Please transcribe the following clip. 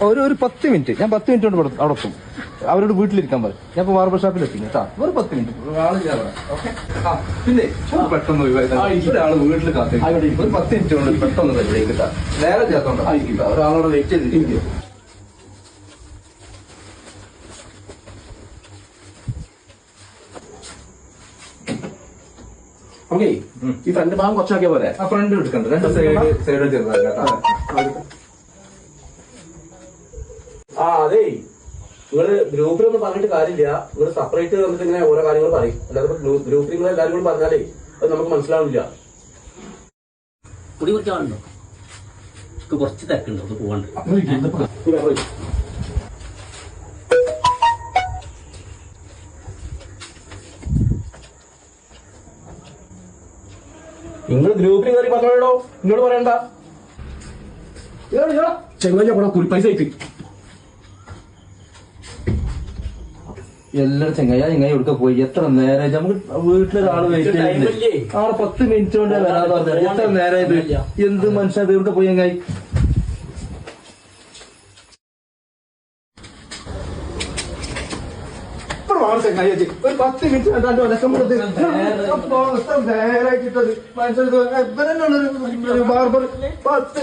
ഒരു 10 മിനിറ്റ്, ഞാൻ 10 മിനിറ്റ് കൊണ്ട് അവിടെ എത്തും. അവരോട് വീട്ടിലിരിക്കാൻ പറയും. ഞാൻ ഇപ്പൊ ബാർബർ ഷോപ്പിൽ എത്തി കേട്ടാ. ഒരു 10 മിനിറ്റ് പിന്നെ പെട്ടെന്ന് ഒരാള് വീട്ടിൽ കാത്തിരിക്കും. ഒരു 10 മിനിറ്റ് കൊണ്ട് പെട്ടെന്ന് റെഡി കിട്ടാ. നേരെ ചേർത്തോണ്ടോ ഒരാളോട് വെയിറ്റ് ചെയ്തിരിക്കും. ഓക്കെ, ഈ ഫ്രണ്ട് ഭാഗം കുറച്ചാക്കിയ പോലെ. ആ ഫ്രണ്ട് എടുക്കണ്ട, 2 സൈഡ് ചെറുതായി കേട്ടോ. അതെ, നിങ്ങള് ഗ്രൂപ്പിലൊന്നും പറഞ്ഞിട്ട് കാര്യമില്ല. നിങ്ങൾ സെപ്പറേറ്റ് വന്നിട്ട് ഇങ്ങനെ ഓരോ കാര്യങ്ങൾ പറയും. അല്ലാതെ ഗ്രൂപ്പിൽ നിങ്ങൾ എല്ലാവരും കൂടി പറഞ്ഞാലേ അത് നമുക്ക് മനസ്സിലാവില്ല. കുടി കുറിച്ചാണല്ലോ കുറച്ച് തിരക്കുണ്ടോ, അത് പോവാണ്ട്. നിങ്ങൾ ഗ്രൂപ്പിൽ കയറി പറഞ്ഞോളൂ, ഇങ്ങോട്ട് പറയണ്ട. ചെങ്ങായി പോണ കുറിപ്പൈസ ആയിട്ട് എല്ലാരും ചെങ്ങായി കൊടുക്ക പോയി. എത്ര നേരം നമുക്ക് വീട്ടിലൊരാള് വെയിറ്റ് ചെയ്യുന്നത്. ആളെ 10 മിനിറ്റ് കൊണ്ട് വരാതെ പറഞ്ഞത്. എത്ര നേരം ഇത് എന്ത് മനുഷ്യ തീർക്ക പോയി ചെങ്ങായി. ചെങ്ങായി ഒരു 10 മിനിറ്റ് കണ്ടാണ്ട് നേരാക്കിട്ടത് മനുഷ്യർ ബാർബർ 10